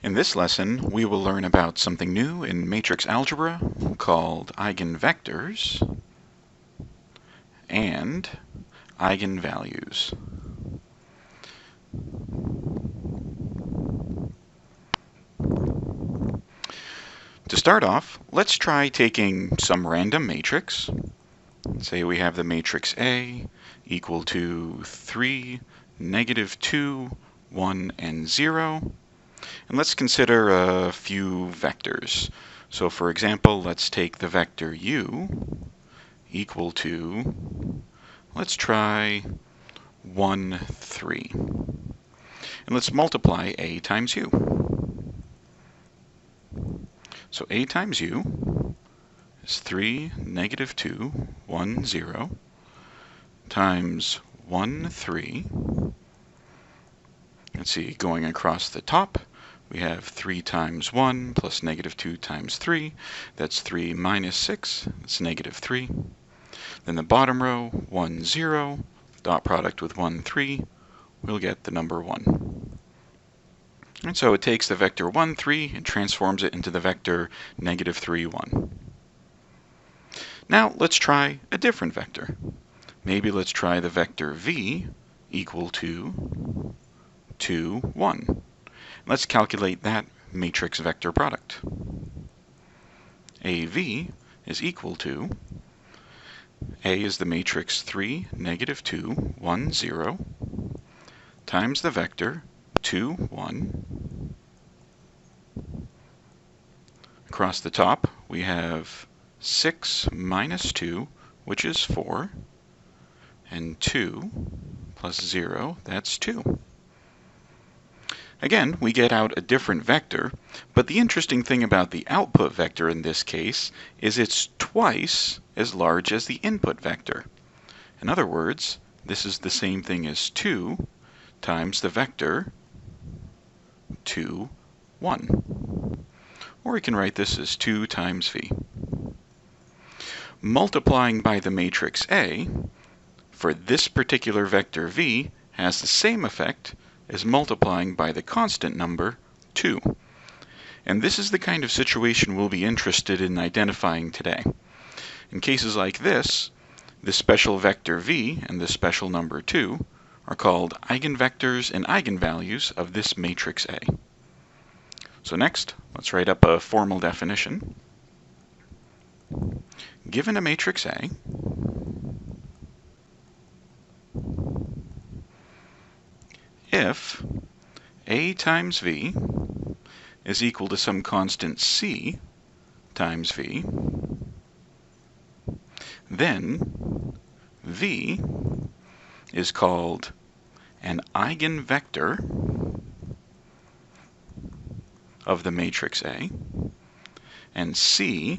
In this lesson, we will learn about something new in matrix algebra called eigenvectors and eigenvalues. To start off, let's try taking some random matrix. Say we have the matrix A equal to 3, -2, 1, and 0. And let's consider a few vectors. So for example, let's take the vector u equal to, let's try 1, 3. And let's multiply a times u. So a times u is 3, -2, 1, 0 times 1, 3. Let's see, going across the top, we have 3 times 1 plus -2 times 3. That's 3 minus 6. That's -3. Then the bottom row, 1, 0. Dot product with 1, 3. We'll get the number 1. And so it takes the vector 1, 3 and transforms it into the vector -3, 1. Now let's try a different vector. Maybe let's try the vector v equal to 2, 1. Let's calculate that matrix vector product. AV is equal to, A is the matrix 3, -2, 1, 0, times the vector 2, 1. Across the top, we have 6 minus 2, which is 4, and 2 plus 0, that's 2. Again, we get out a different vector, but the interesting thing about the output vector in this case is it's twice as large as the input vector. In other words, this is the same thing as 2 times the vector 2, 1. Or we can write this as 2 times v. Multiplying by the matrix A for this particular vector v has the same effect as multiplying by the constant number 2. And this is the kind of situation we'll be interested in identifying today. In cases like this, the special vector v and the special number 2 are called eigenvectors and eigenvalues of this matrix A. So next, let's write up a formal definition. Given a matrix A, if A times V is equal to some constant C times V, then V is called an eigenvector of the matrix A, and C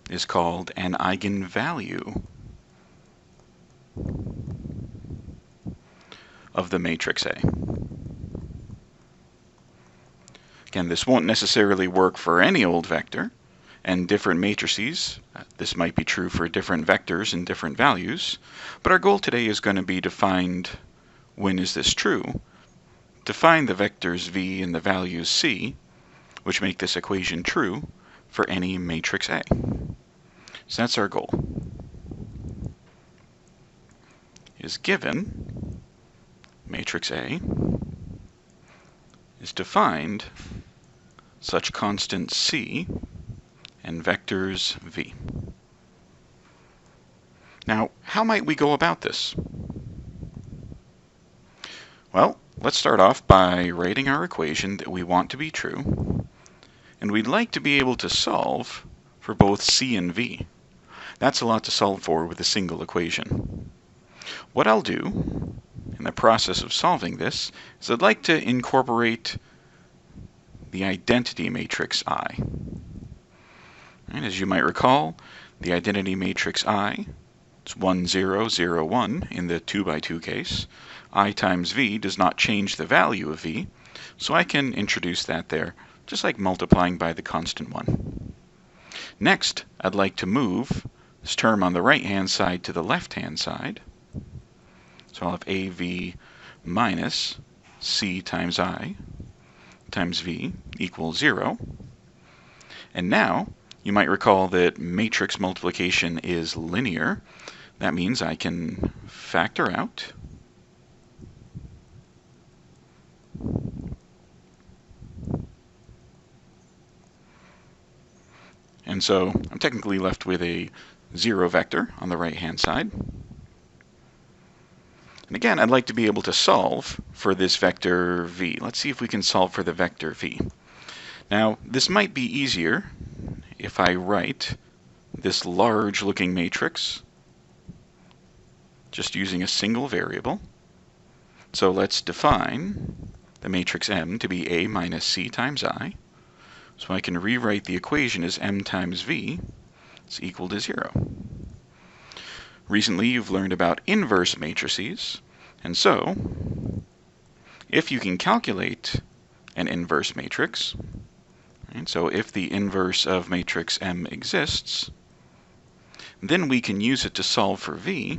is called an eigenvalue of the matrix A. Again, this won't necessarily work for any old vector, and different matrices, this might be true for different vectors and different values, but our goal today is going to be to find when is this true, to find the vectors v and the values c, which make this equation true for any matrix A. So that's our goal, is given matrix A is to find such constant c and vectors v. Now, how might we go about this? Well, let's start off by writing our equation that we want to be true, and we'd like to be able to solve for both c and v. That's a lot to solve for with a single equation. What I'll do in the process of solving this is I'd like to incorporate the identity matrix I. And as you might recall, the identity matrix I, it's 1, 0, 0, 1 in the 2 by 2 case. I times v does not change the value of v, so I can introduce that there, just like multiplying by the constant 1. Next, I'd like to move this term on the right-hand side to the left-hand side. So I'll have AV minus C times I times V equals 0. And now, you might recall that matrix multiplication is linear. That means I can factor out and so I'm technically left with a 0 vector on the right-hand side. And again, I'd like to be able to solve for this vector v. Let's see if we can solve for the vector v. Now, this might be easier if I write this large-looking matrix just using a single variable. So let's define the matrix M to be A minus C times I. So I can rewrite the equation as M times V is equal to 0. Recently, you've learned about inverse matrices, and so if you can calculate an inverse matrix, and so if the inverse of matrix M exists, then we can use it to solve for V.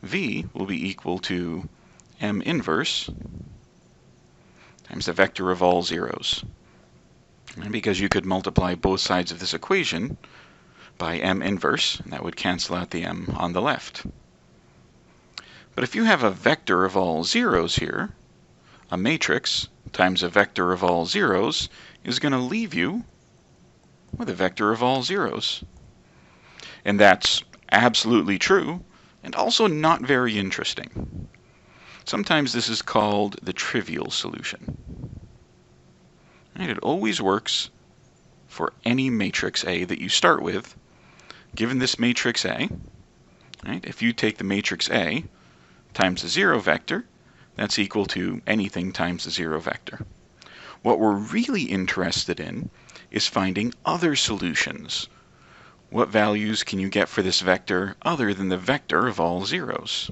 V will be equal to M inverse times the vector of all zeros. And because you could multiply both sides of this equation by M inverse, and that would cancel out the M on the left. But if you have a vector of all zeros here, a matrix times a vector of all zeros is going to leave you with a vector of all zeros. And that's absolutely true, and also not very interesting. Sometimes this is called the trivial solution. Right? It always works for any matrix A that you start with. Given this matrix A, right, if you take the matrix A times the 0 vector, that's equal to anything times the 0 vector. What we're really interested in is finding other solutions. What values can you get for this vector other than the vector of all zeros?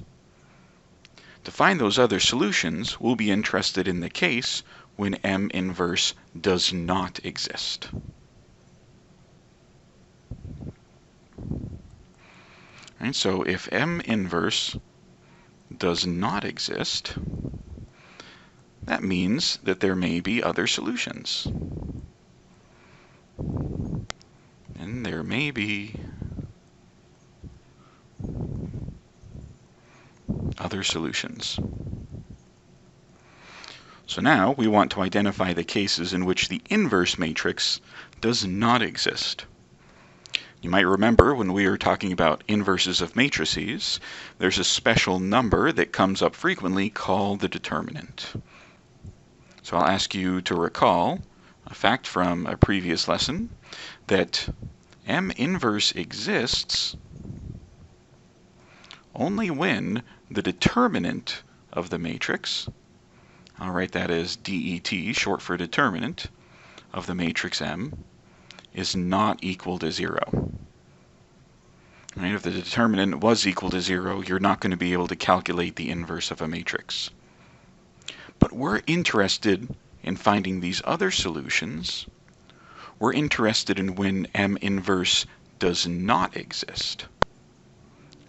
To find those other solutions, we'll be interested in the case when M inverse does not exist. Right, so if M inverse does not exist, that means that there may be other solutions. And there may be other solutions. So now we want to identify the cases in which the inverse matrix does not exist. You might remember when we were talking about inverses of matrices, there's a special number that comes up frequently called the determinant. So I'll ask you to recall a fact from a previous lesson that M inverse exists only when the determinant of the matrix, I'll write that as DET, short for determinant, of the matrix M, is not equal to 0. Right? If the determinant was equal to 0, you're not going to be able to calculate the inverse of a matrix. But we're interested in finding these other solutions. We're interested in when M inverse does not exist.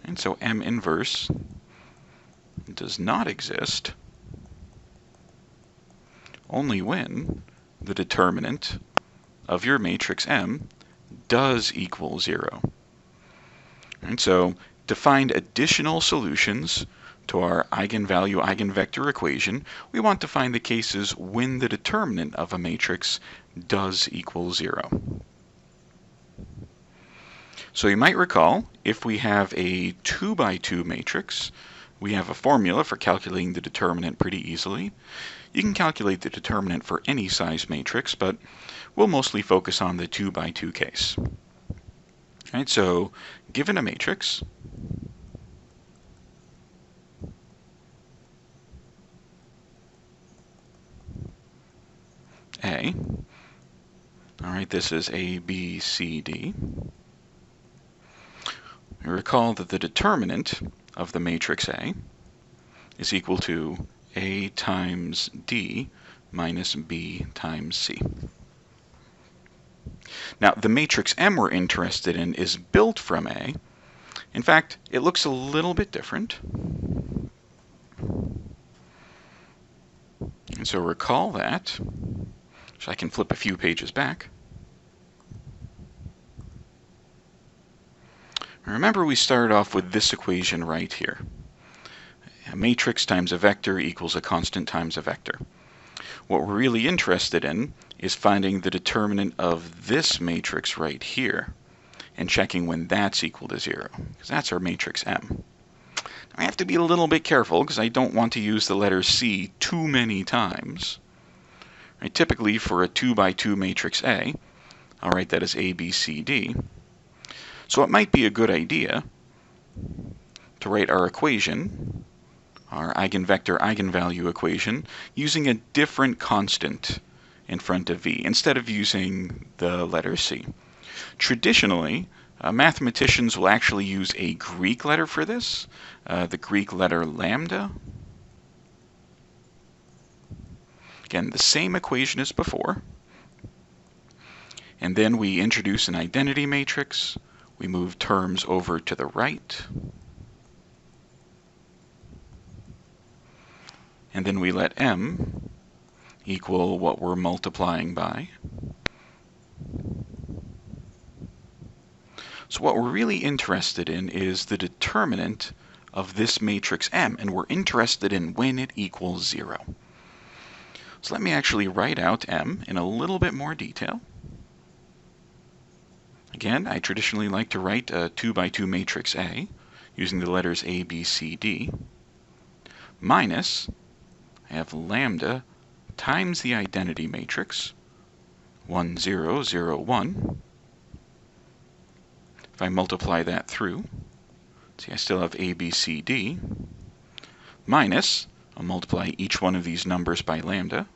And so M inverse does not exist only when the determinant of your matrix M does equal 0. And so to find additional solutions to our eigenvalue eigenvector equation, we want to find the cases when the determinant of a matrix does equal 0. So you might recall, if we have a 2 by 2 matrix, we have a formula for calculating the determinant pretty easily. You can calculate the determinant for any size matrix, but we'll mostly focus on the 2 by 2 case. Right, so given a matrix, A, all right, this is A, B, C, D. We recall that the determinant of the matrix A is equal to A times D minus B times C. Now, the matrix M we're interested in is built from A. In fact, it looks a little bit different. And And so recall that, so I can flip a few pages back. Remember, we started off with this equation right here. A matrix times a vector equals a constant times a vector. What we're really interested in is finding the determinant of this matrix right here and checking when that's equal to 0, because that's our matrix M. Now, I have to be a little bit careful because I don't want to use the letter C too many times. Right, typically for a 2 by 2 matrix A, I'll write that as A, B, C, D. So it might be a good idea to write our equation, our eigenvector eigenvalue equation, using a different constant in front of V instead of using the letter C. Traditionally, mathematicians will actually use a Greek letter for this, the Greek letter lambda. Again, the same equation as before. And then we introduce an identity matrix. We move terms over to the right. And then we let M equal what we're multiplying by. So what we're really interested in is the determinant of this matrix M, and we're interested in when it equals 0. So let me actually write out M in a little bit more detail. Again, I traditionally like to write a 2 by 2 matrix A using the letters A, B, C, D, minus, I have lambda times the identity matrix, 1, 0, 0, 1. If I multiply that through, see, I still have A, B, C, D, minus, I'll multiply each one of these numbers by lambda.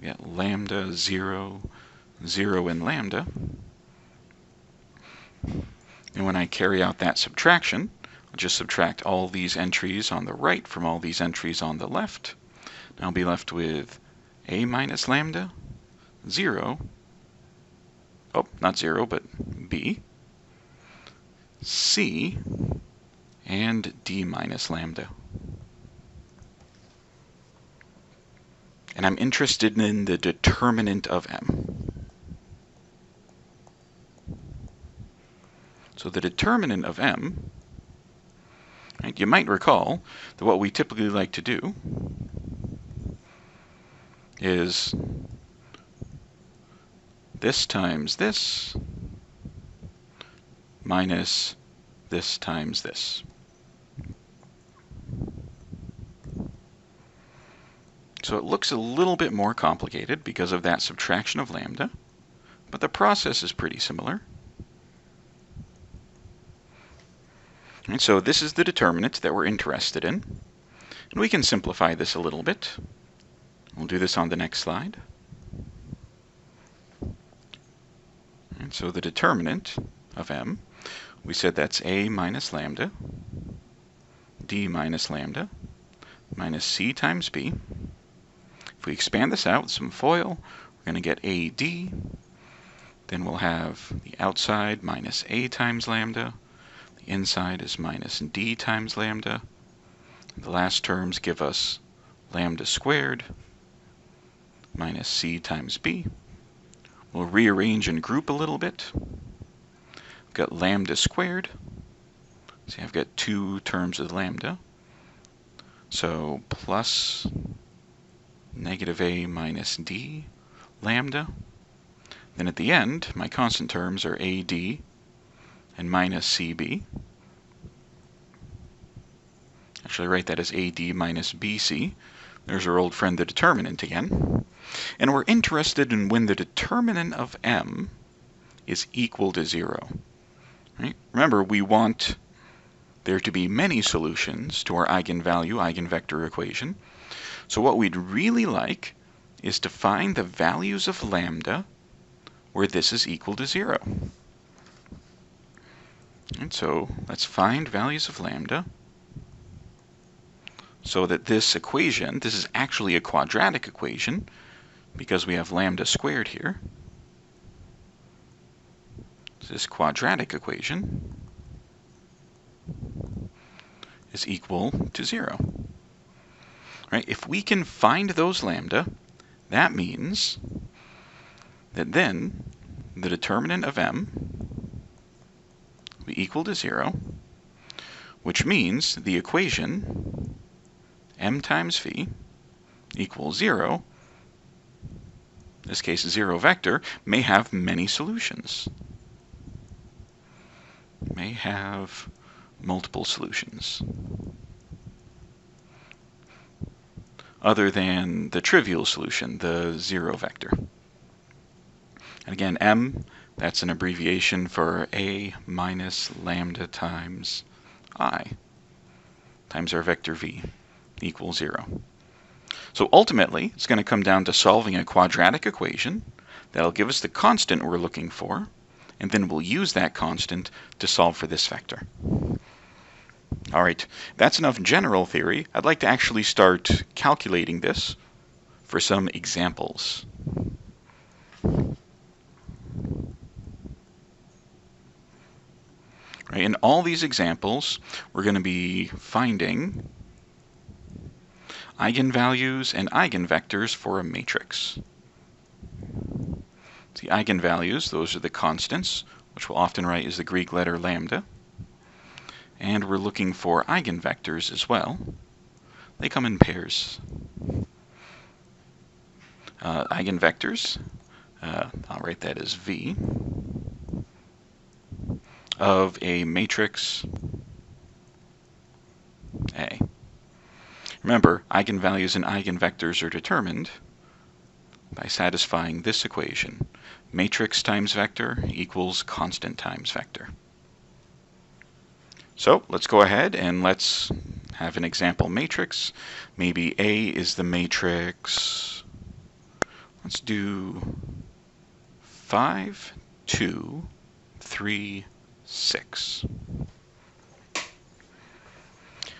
We get lambda, 0, 0, and lambda. And when I carry out that subtraction, I'll just subtract all these entries on the right from all these entries on the left. And I'll be left with A minus lambda, 0, oh, not 0, but B, C, and D minus lambda. And I'm interested in the determinant of M. So the determinant of M, right, you might recall that what we typically like to do is this times this minus this times this. So it looks a little bit more complicated because of that subtraction of lambda, but the process is pretty similar. And so this is the determinant that we're interested in. And we can simplify this a little bit. We'll do this on the next slide. And so the determinant of M, we said that's A minus lambda, D minus lambda, minus C times B. If we expand this out with some FOIL, we're going to get AD. Then we'll have the outside minus A times lambda. The inside is minus D times lambda. The last terms give us lambda squared minus C times B. We'll rearrange and group a little bit. We've got lambda squared. See, I've got two terms of lambda. So plus negative A minus D lambda. Then at the end, my constant terms are AD and minus CB. Actually, write that as AD minus BC. There's our old friend, the determinant again. And we're interested in when the determinant of M is equal to 0. Right? Remember, we want there to be many solutions to our eigenvalue, eigenvector equation. So what we'd really like is to find the values of lambda where this is equal to 0. And so let's find values of lambda so that this equation, this is actually a quadratic equation because we have lambda squared here. This quadratic equation is equal to 0. Right? If we can find those lambda, that means that then the determinant of m will be equal to 0, which means the equation m times v equals 0, in this case 0 vector, may have many solutions. May have multiple solutions. Other than the trivial solution, the 0 vector. And again, m, that's an abbreviation for a minus lambda times I, times our vector v equals 0. So ultimately, it's going to come down to solving a quadratic equation that'll give us the constant we're looking for, and then we'll use that constant to solve for this vector. All right, that's enough general theory. I'd like to actually start calculating this for some examples. Right, in all these examples, we're going to be finding eigenvalues and eigenvectors for a matrix. The eigenvalues, those are the constants, which we'll often write as the Greek letter lambda. And we're looking for eigenvectors as well. They come in pairs. Eigenvectors, I'll write that as V, of a matrix A. Remember, eigenvalues and eigenvectors are determined by satisfying this equation. Matrix times vector equals constant times vector. So let's go ahead and let's have an example matrix. Maybe A is the matrix, let's do 5, 2, 3, 6.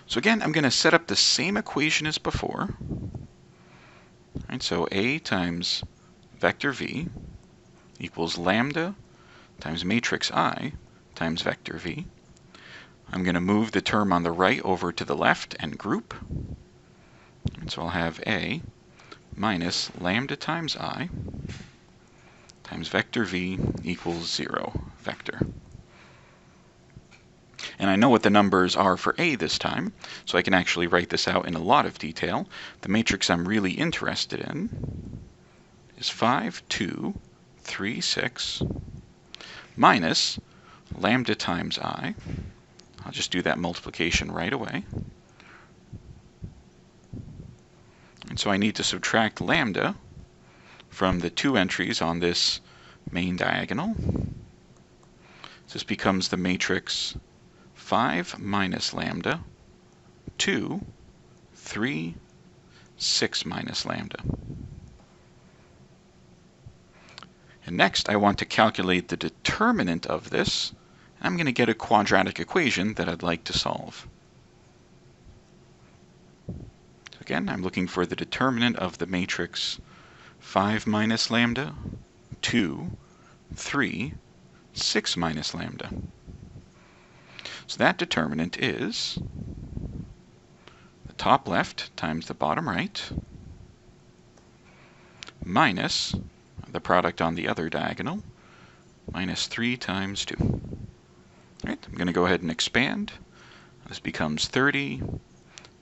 So again, I'm going to set up the same equation as before. Right, so A times vector V equals lambda times matrix I times vector V. I'm going to move the term on the right over to the left and group. And so I'll have A minus lambda times I times vector V equals 0 vector. And I know what the numbers are for A this time, so I can actually write this out in a lot of detail. The matrix I'm really interested in is 5, 2, 3, 6 minus lambda times I. I'll just do that multiplication right away. And so I need to subtract lambda from the two entries on this main diagonal. This becomes the matrix 5 minus lambda, 2, 3, 6 minus lambda. And next I want to calculate the determinant of this. I'm going to get a quadratic equation that I'd like to solve. So again, I'm looking for the determinant of the matrix 5 minus lambda, 2, 3, 6 minus lambda. So that determinant is the top left times the bottom right minus the product on the other diagonal, minus 3 times 2. Right, I'm going to go ahead and expand. This becomes 30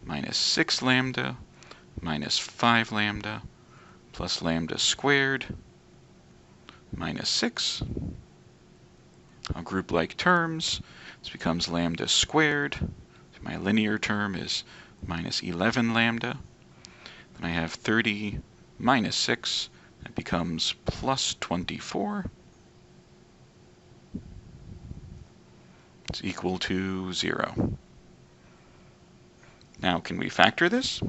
minus 6 lambda minus 5 lambda plus lambda squared minus 6. I'll group like terms. This becomes lambda squared. My linear term is minus 11 lambda. Then I have 30 minus 6. It becomes plus 24. It's equal to 0. Now, can we factor this?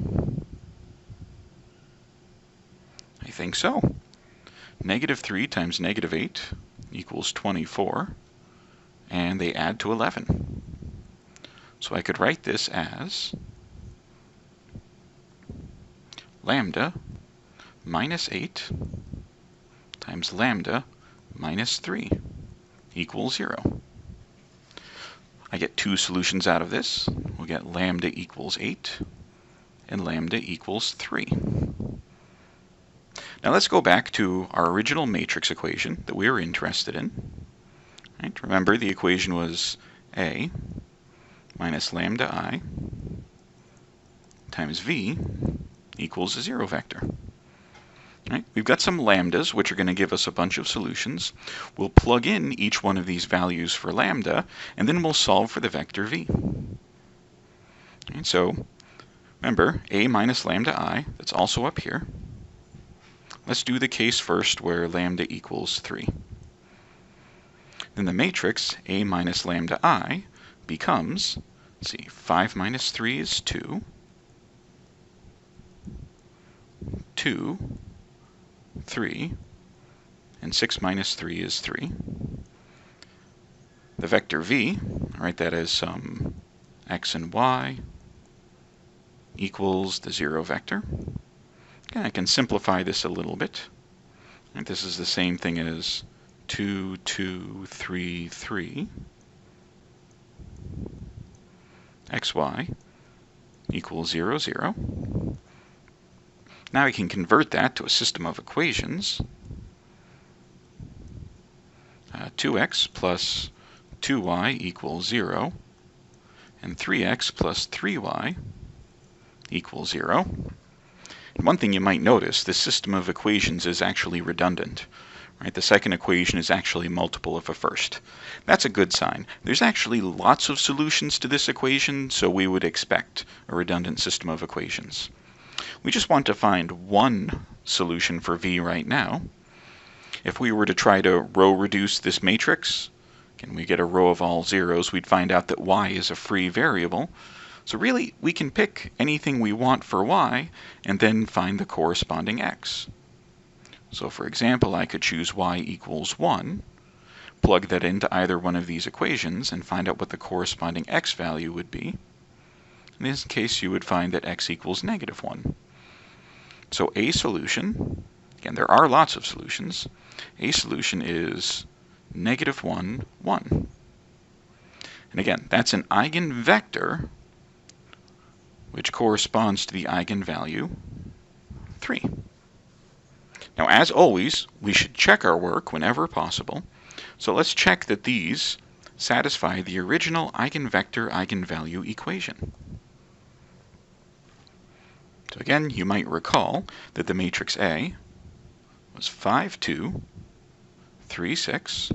I think so. Negative 3 times negative 8 equals 24, and they add to 11. So I could write this as lambda minus 8 times lambda minus 3 equals 0. I get two solutions out of this. We'll get lambda equals 8 and lambda equals 3. Now let's go back to our original matrix equation that we were interested in. Right? Remember, the equation was A minus lambda I times V equals a 0 vector. Right? We've got some lambdas, which are going to give us a bunch of solutions. We'll plug in each one of these values for lambda, and then we'll solve for the vector V. And so, remember, A minus lambda I, that's also up here. Let's do the case first where lambda equals 3. Then the matrix A minus lambda I becomes, let's see, 5 minus 3 is 2, 2, 3, and 6 minus 3 is 3. The vector V, I'll write that as some x and y equals the 0 vector. Okay, I can simplify this a little bit. And this is the same thing as 2, 2, 3, 3. xy equals 0, 0. Now I can convert that to a system of equations. 2x plus 2y equals 0, and 3x plus 3y equals 0. And one thing you might notice, this system of equations is actually redundant. Right? The second equation is actually a multiple of a first. That's a good sign. There's actually lots of solutions to this equation, so we would expect a redundant system of equations. We just want to find one solution for V right now. If we were to try to row reduce this matrix, and we get a row of all zeros, we'd find out that y is a free variable. So really, we can pick anything we want for y and then find the corresponding x. So for example, I could choose y equals 1, plug that into either one of these equations, and find out what the corresponding x value would be. In this case, you would find that x equals negative 1. So a solution, again, there are lots of solutions. A solution is negative 1, 1. And again, that's an eigenvector, which corresponds to the eigenvalue 3. Now, as always, we should check our work whenever possible. So let's check that these satisfy the original eigenvector-eigenvalue equation. So again, you might recall that the matrix A was 5, 2, 3, 6.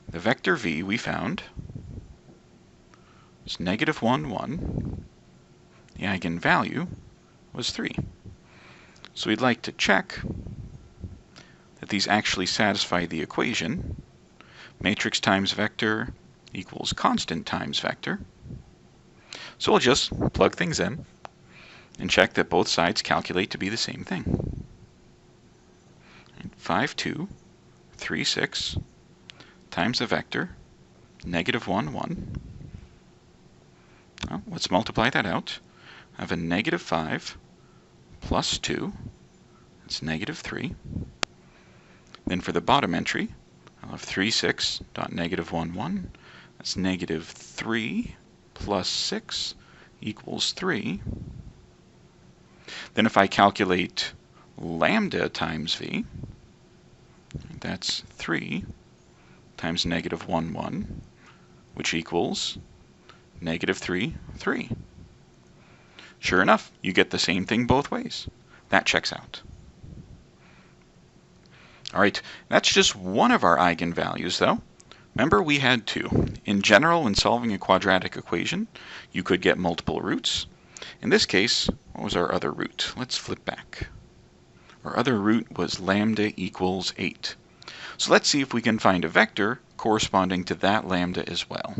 The vector V we found was negative 1, 1. The eigenvalue was 3. So we'd like to check that these actually satisfy the equation. Matrix times vector equals constant times vector. So we'll just plug things in and check that both sides calculate to be the same thing. 5, 2, 3, 6 times the vector, negative 1, 1. Well, let's multiply that out. I have a negative 5 plus 2, that's negative 3. Then for the bottom entry, I'll have 3, 6 dot negative 1, 1. That's negative 3 plus 6 equals 3. Then if I calculate lambda times V, that's 3 times negative 1, 1, which equals negative 3, 3. Sure enough, you get the same thing both ways. That checks out. All right, that's just one of our eigenvalues, though. Remember, we had two. In general, when solving a quadratic equation, you could get multiple roots. In this case, what was our other root? Let's flip back. Our other root was lambda equals 8. So let's see if we can find a vector corresponding to that lambda as well.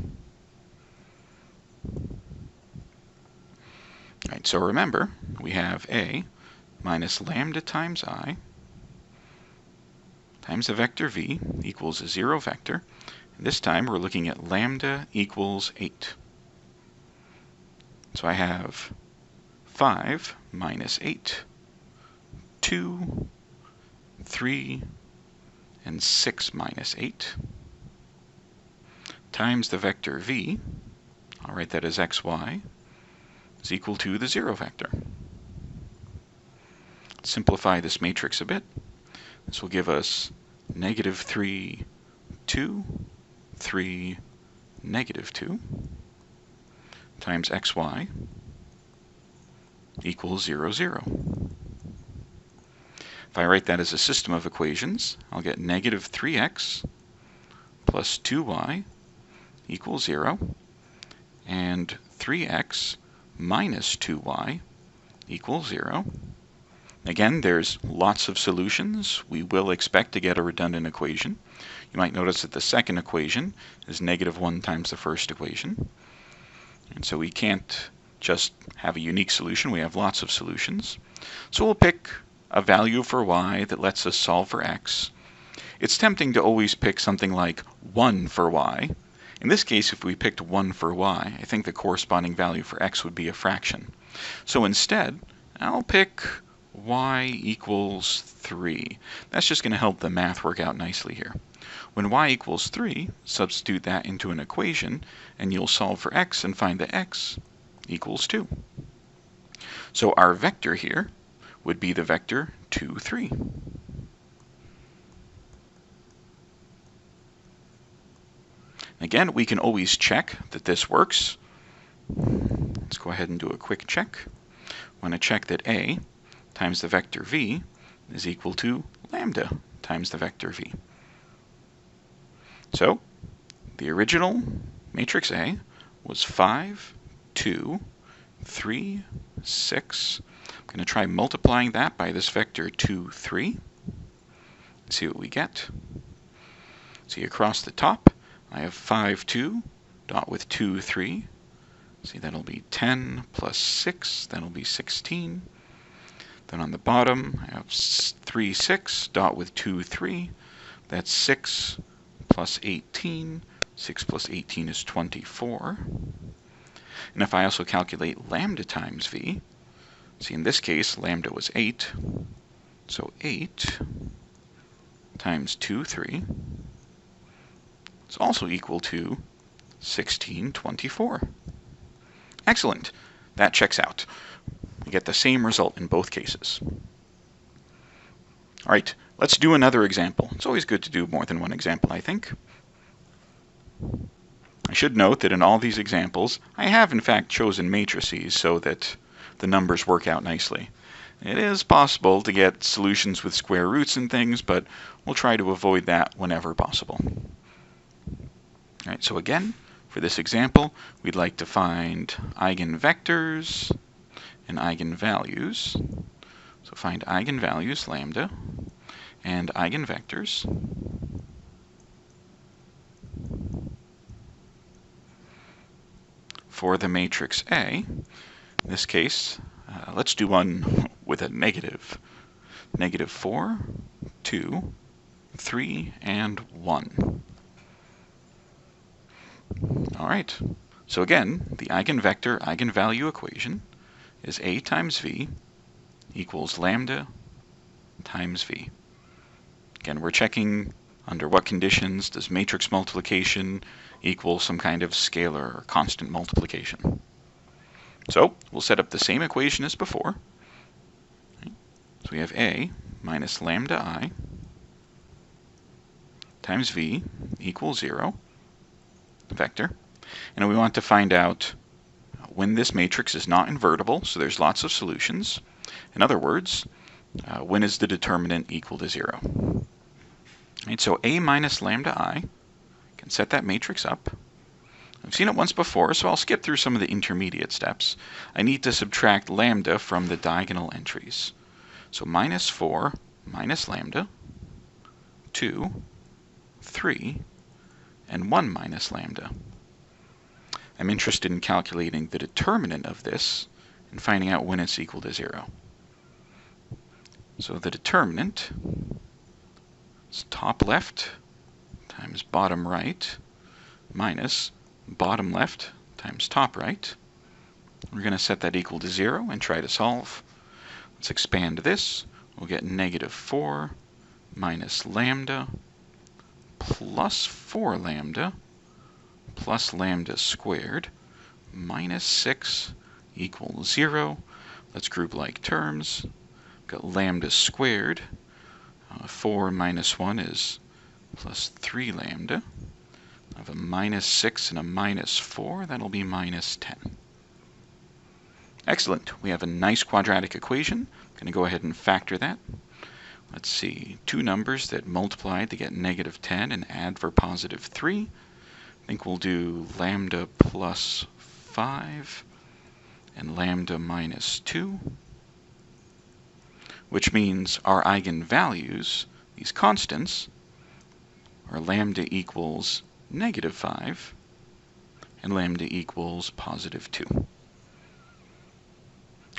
All right, so remember, we have A minus lambda times I times the vector V equals a 0 vector. And this time we're looking at lambda equals 8. So I have 5 minus 8, 2, 3, and 6 minus 8 times the vector V. I'll write that as xy is equal to the 0 vector. Simplify this matrix a bit. This will give us negative 3, 2, 3, negative 2 times xy equals 0, 0. If I write that as a system of equations, I'll get negative 3x plus 2y equals 0, and 3x minus 2y equals 0. Again, there's lots of solutions. We will expect to get a redundant equation. You might notice that the second equation is negative 1 times the first equation. And so we can't just have a unique solution. We have lots of solutions. So we'll pick a value for y that lets us solve for x. It's tempting to always pick something like 1 for y. In this case, if we picked 1 for y, I think the corresponding value for x would be a fraction. So instead, I'll pick y equals 3. That's just going to help the math work out nicely here. When y equals 3, substitute that into an equation, and you'll solve for x and find that x equals 2. So our vector here would be the vector 2, 3. Again, we can always check that this works. Let's go ahead and do a quick check. I want to check that a times the vector v is equal to lambda times the vector v. So the original matrix A was 5, 2, 3, 6. I'm going to try multiplying that by this vector 2, 3. See what we get. See across the top, I have 5, 2, dot with 2, 3. See, that'll be 10 plus 6, that'll be 16. Then on the bottom, I have 3, 6, dot with 2, 3. That's 6 plus 18. 6 plus 18 is 24. And if I also calculate lambda times v, see in this case, lambda was 8. So 8 times 2, 3 is also equal to 1624. Excellent. That checks out. We get the same result in both cases. All right, let's do another example. It's always good to do more than one example, I think. I should note that in all these examples, I have in fact chosen matrices so that the numbers work out nicely. It is possible to get solutions with square roots and things, but we'll try to avoid that whenever possible. All right, so again, for this example, we'd like to find eigenvectors and eigenvalues. So find eigenvalues, lambda, and eigenvectors. For the matrix A, in this case, let's do one with a negative. Negative 4, 2, 3, and 1. All right, so again, the eigenvector eigenvalue equation is A times V equals lambda times V. Again, we're checking under what conditions does matrix multiplication equal some kind of scalar or constant multiplication. So we'll set up the same equation as before. So we have A minus lambda I times V equals 0, vector. And we want to find out when this matrix is not invertible, so there's lots of solutions. In other words, when is the determinant equal to 0? Right, so A minus lambda I, can set that matrix up. I've seen it once before, so I'll skip through some of the intermediate steps. I need to subtract lambda from the diagonal entries. So minus 4 minus lambda, 2, 3, and 1 minus lambda. I'm interested in calculating the determinant of this and finding out when it's equal to 0. So the determinant is top left times bottom right minus bottom left times top right. We're going to set that equal to 0 and try to solve. Let's expand this. We'll get negative 4 minus lambda plus 4 lambda plus lambda squared minus 6 equals 0. Let's group like terms. Got lambda squared. 4 minus 1 is plus 3 lambda. I have a minus 6 and a minus 4. That'll be minus 10. Excellent. We have a nice quadratic equation. I'm going to go ahead and factor that. Let's see. Two numbers that multiply to get negative 10 and add for positive 3. I think we'll do lambda plus 5 and lambda minus 2, which means our eigenvalues, these constants, are lambda equals negative 5 and lambda equals positive 2. All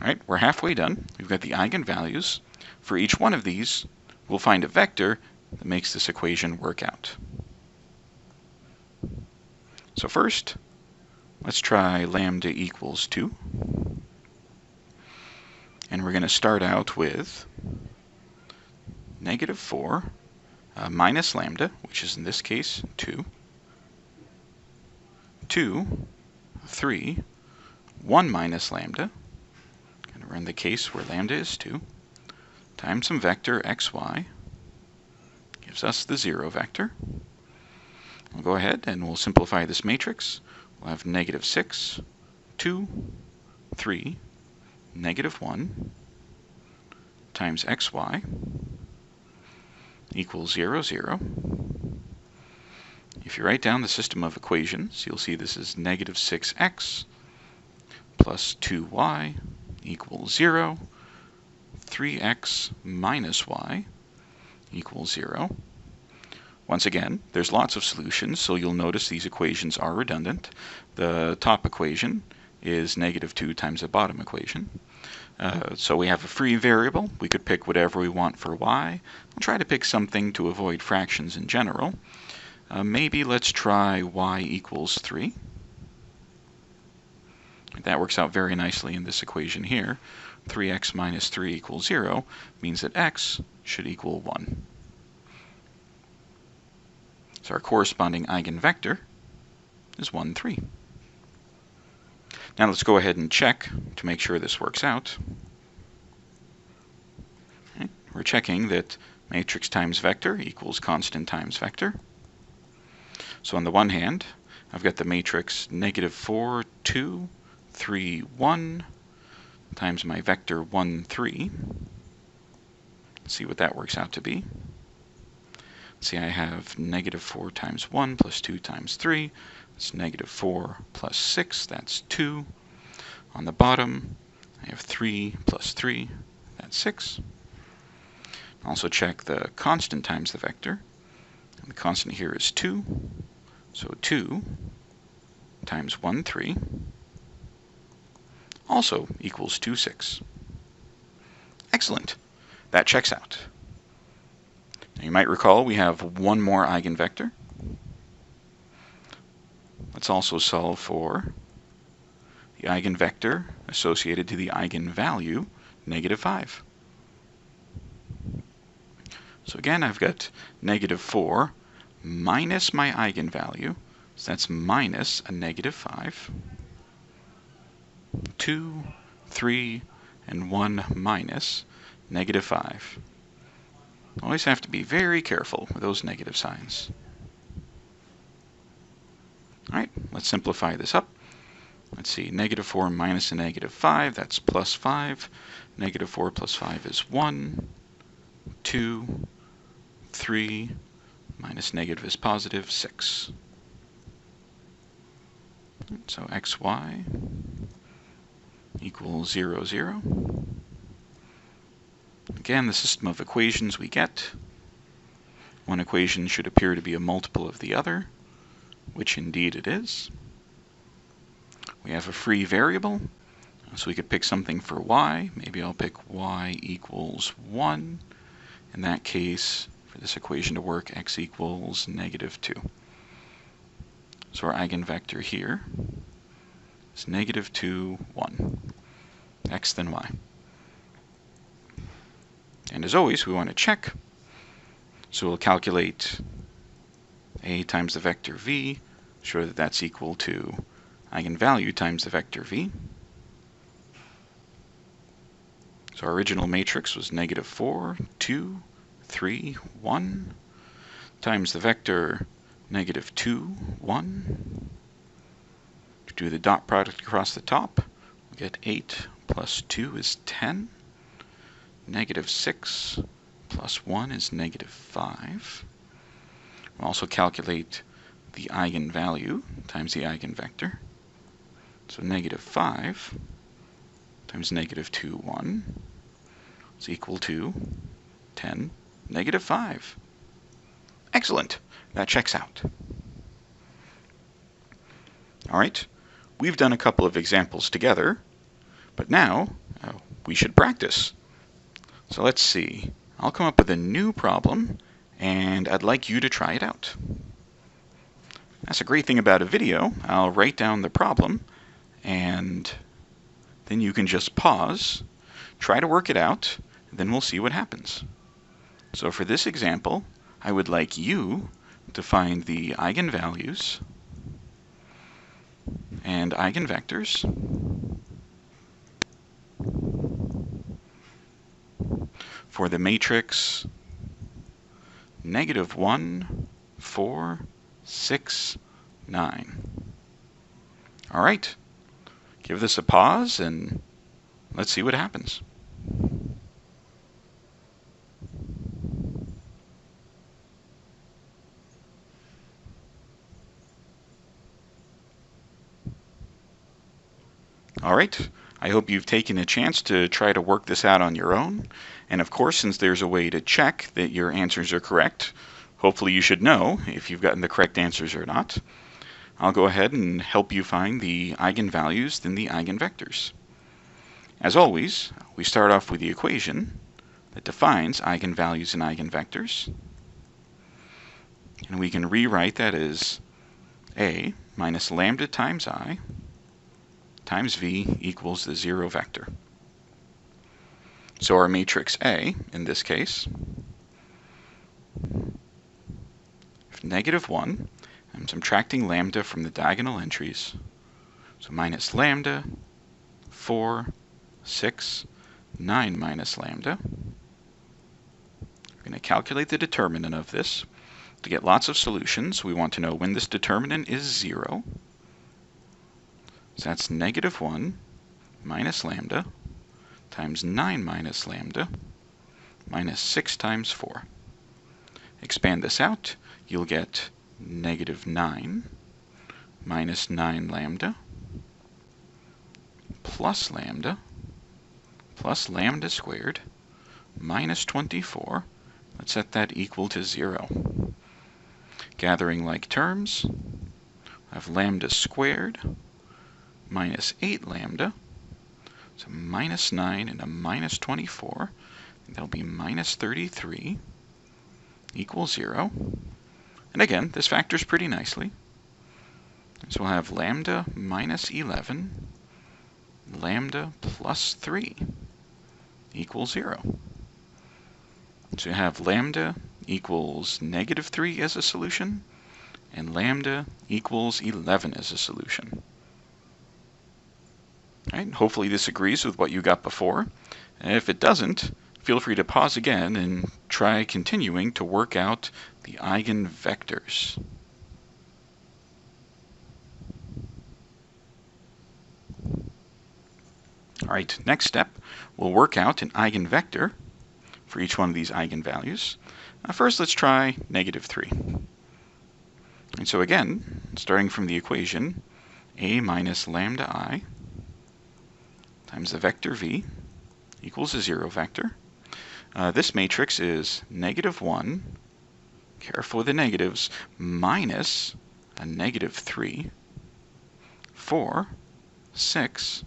right, we're halfway done. We've got the eigenvalues. For each one of these, we'll find a vector that makes this equation work out. So first, let's try lambda equals 2. And we're going to start out with negative 4 minus lambda, which is in this case 2, 2, 3, 1 minus lambda, and we're in the case where lambda is 2, times some vector xy, gives us the 0 vector. We'll go ahead and we'll simplify this matrix. We'll have negative 6, 2, 3, negative 1 times xy equals 0, 0. If you write down the system of equations, you'll see this is negative 6x plus 2y equals 0. 3x minus y equals 0. Once again, there's lots of solutions, so you'll notice these equations are redundant. The top equation is negative 2 times the bottom equation. So we have a free variable. We could pick whatever we want for y. I'll try to pick something to avoid fractions in general. Maybe let's try y equals 3. That works out very nicely in this equation here. 3x minus 3 equals 0 means that x should equal 1. So our corresponding eigenvector is 1, 3. Now let's go ahead and check to make sure this works out. Okay. We're checking that matrix times vector equals constant times vector. So on the one hand, I've got the matrix negative 4, 2, 3, 1 times my vector 1, 3. Let's see what that works out to be. See, I have negative 4 times 1 plus 2 times 3. That's negative 4 plus 6. That's 2. On the bottom, I have 3 plus 3. That's 6. Also check the constant times the vector. And the constant here is 2. So 2 times 1, 3 also equals 2, 6. Excellent. That checks out. Now you might recall we have one more eigenvector. Let's also solve for the eigenvector associated to the eigenvalue, negative 5. So again, I've got negative 4 minus my eigenvalue, so that's minus a negative 5. 2, 3, and 1 minus negative 5. Always have to be very careful with those negative signs. All right, let's simplify this up. Let's see, negative 4 minus a negative 5, that's plus 5. Negative 4 plus 5 is 1, 2, 3, minus negative is positive, 6. So xy equals 0, 0. Again, the system of equations we get. One equation should appear to be a multiple of the other, which indeed it is. We have a free variable, so we could pick something for y. Maybe I'll pick y equals 1. In that case, for this equation to work, x equals negative 2. So our eigenvector here is negative 2, 1. X then y. And as always, we want to check. So we'll calculate a times the vector v, show that that's equal to eigenvalue times the vector v. So our original matrix was negative 4, 2, 3, 1, times the vector negative 2, 1. Do the dot product across the top, we get 8 plus 2 is 10. Negative 6 plus 1 is negative 5. We'll also calculate the eigenvalue times the eigenvector. So negative 5 times negative 2, 1 is equal to 10, negative 5. Excellent. That checks out. All right. We've done a couple of examples together, but now we should practice. So let's see. I'll come up with a new problem, and I'd like you to try it out. That's a great thing about a video. I'll write down the problem, and then you can just pause, try to work it out, and then we'll see what happens. So for this example, I would like you to find the eigenvalues and eigenvectors for the matrix negative 1, 4, 6, 9. All right, give this a pause and let's see what happens. All right, I hope you've taken a chance to try to work this out on your own. And of course, since there's a way to check that your answers are correct, hopefully you should know if you've gotten the correct answers or not. I'll go ahead and help you find the eigenvalues then the eigenvectors. As always, we start off with the equation that defines eigenvalues and eigenvectors. And we can rewrite that as A minus lambda times I times V equals the 0 vector. So our matrix A, in this case, negative 1, I'm subtracting lambda from the diagonal entries. So minus lambda, 4, 6, 9 minus lambda. We're going to calculate the determinant of this. To get lots of solutions, we want to know when this determinant is 0. So that's negative 1 minus lambda times 9 minus lambda minus 6 times 4. Expand this out, you'll get negative 9 minus 9 lambda plus lambda squared minus 24. Let's set that equal to 0. Gathering like terms, I have lambda squared minus 8 lambda, so minus 9 and a minus 24, and that'll be minus 33 equals 0. And again, this factors pretty nicely. So we'll have lambda minus 11, lambda plus 3 equals 0. So you have lambda equals negative 3 as a solution, and lambda equals 11 as a solution. Right, hopefully this agrees with what you got before. And if it doesn't, feel free to pause again and try continuing to work out the eigenvectors. All right, next step, we'll work out an eigenvector for each one of these eigenvalues. First, let's try negative 3. And so again, starting from the equation, A minus lambda I times the vector V equals a 0 vector. This matrix is negative 1, careful with the negatives, minus a negative 3, 4, 6,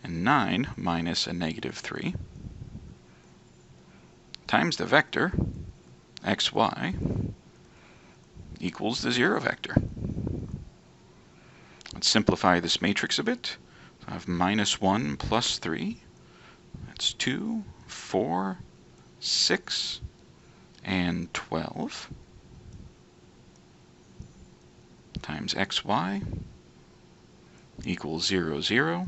and 9 minus a negative 3, times the vector xy equals the 0 vector. Let's simplify this matrix a bit. I have minus 1 plus 3. That's 2, 4, 6, and 12 times xy equals 0, 0.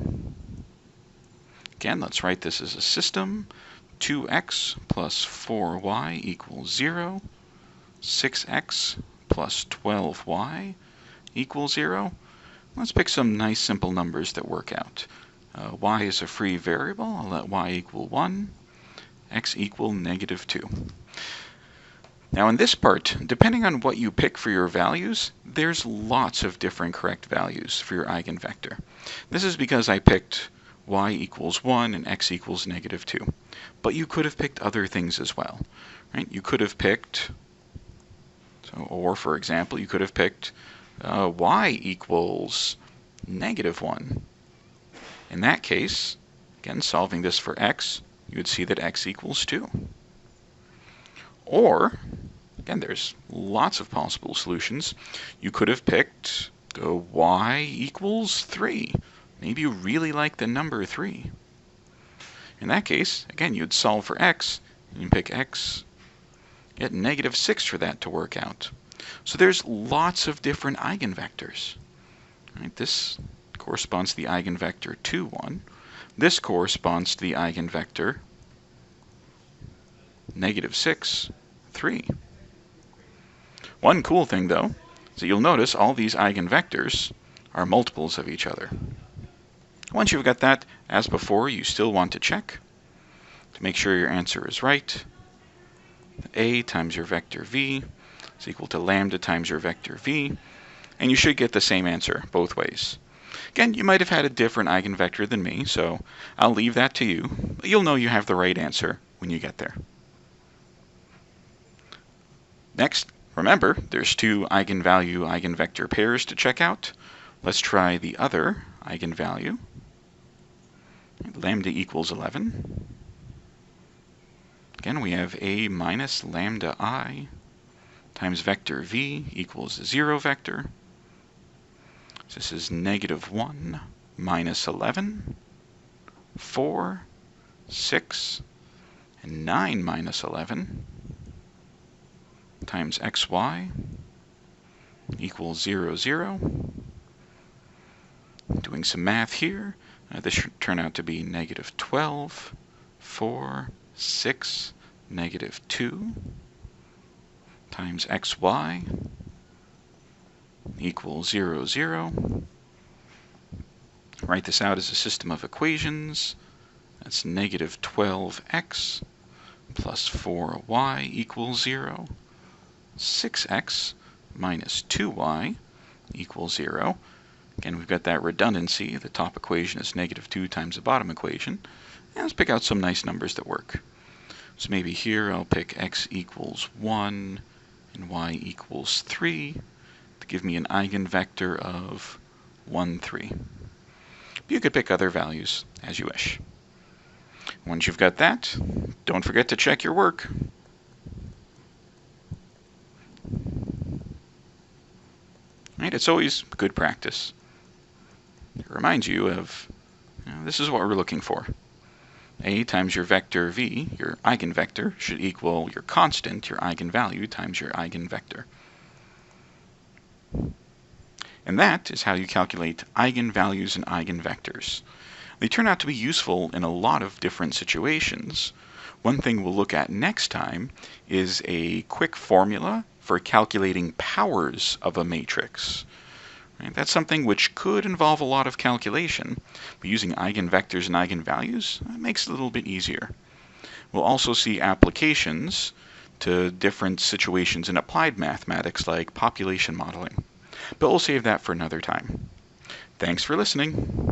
Again, let's write this as a system. 2x plus 4y equals 0. 6x plus 12y equals 0. Let's pick some nice simple numbers that work out. Y is a free variable. I'll let y equal 1. X equal negative 2. Now in this part, depending on what you pick for your values, there's lots of different correct values for your eigenvector. This is because I picked y equals 1 and x equals negative 2. But you could have picked other things as well, right? You could have picked, or for example, you could have picked y equals negative 1. In that case, again, solving this for x, you would see that x equals 2. Or, again, there's lots of possible solutions. You could have picked y equals 3. Maybe you really like the number 3. In that case, again, you'd solve for x, and you pick x, get negative 6 for that to work out. So there's lots of different eigenvectors. Right, this corresponds to the eigenvector 2, 1. This corresponds to the eigenvector negative 6, 3. One cool thing, though, is that you'll notice all these eigenvectors are multiples of each other. Once you've got that, as before, you still want to check to make sure your answer is right. A times your vector v is equal to lambda times your vector v, and you should get the same answer both ways. Again, you might have had a different eigenvector than me, so I'll leave that to you, but you'll know you have the right answer when you get there. Next, remember, there's two eigenvalue-eigenvector pairs to check out. Let's try the other eigenvalue. Lambda equals 11. Again, we have a minus lambda I times vector v equals 0 vector. So this is negative 1 minus 11, 4, 6, and 9 minus 11 times xy equals 0, 0. Doing some math here, this should turn out to be negative 12, 4, 6, negative 2 times xy equals 0, 0. Write this out as a system of equations. That's negative 12x plus 4y equals 0. 6x minus 2y equals 0. Again, we've got that redundancy. The top equation is negative 2 times the bottom equation. And let's pick out some nice numbers that work. So maybe here I'll pick x equals 1 and y equals 3 to give me an eigenvector of 1, 3. You could pick other values as you wish. Once you've got that, don't forget to check your work. Right, it's always good practice. It reminds you of, this is what we're looking for. A times your vector v, your eigenvector, should equal your constant, your eigenvalue, times your eigenvector. And that is how you calculate eigenvalues and eigenvectors. They turn out to be useful in a lot of different situations. One thing we'll look at next time is a quick formula for calculating powers of a matrix. Right? That's something which could involve a lot of calculation, but using eigenvectors and eigenvalues makes it a little bit easier. We'll also see applications to different situations in applied mathematics like population modeling, but we'll save that for another time. Thanks for listening.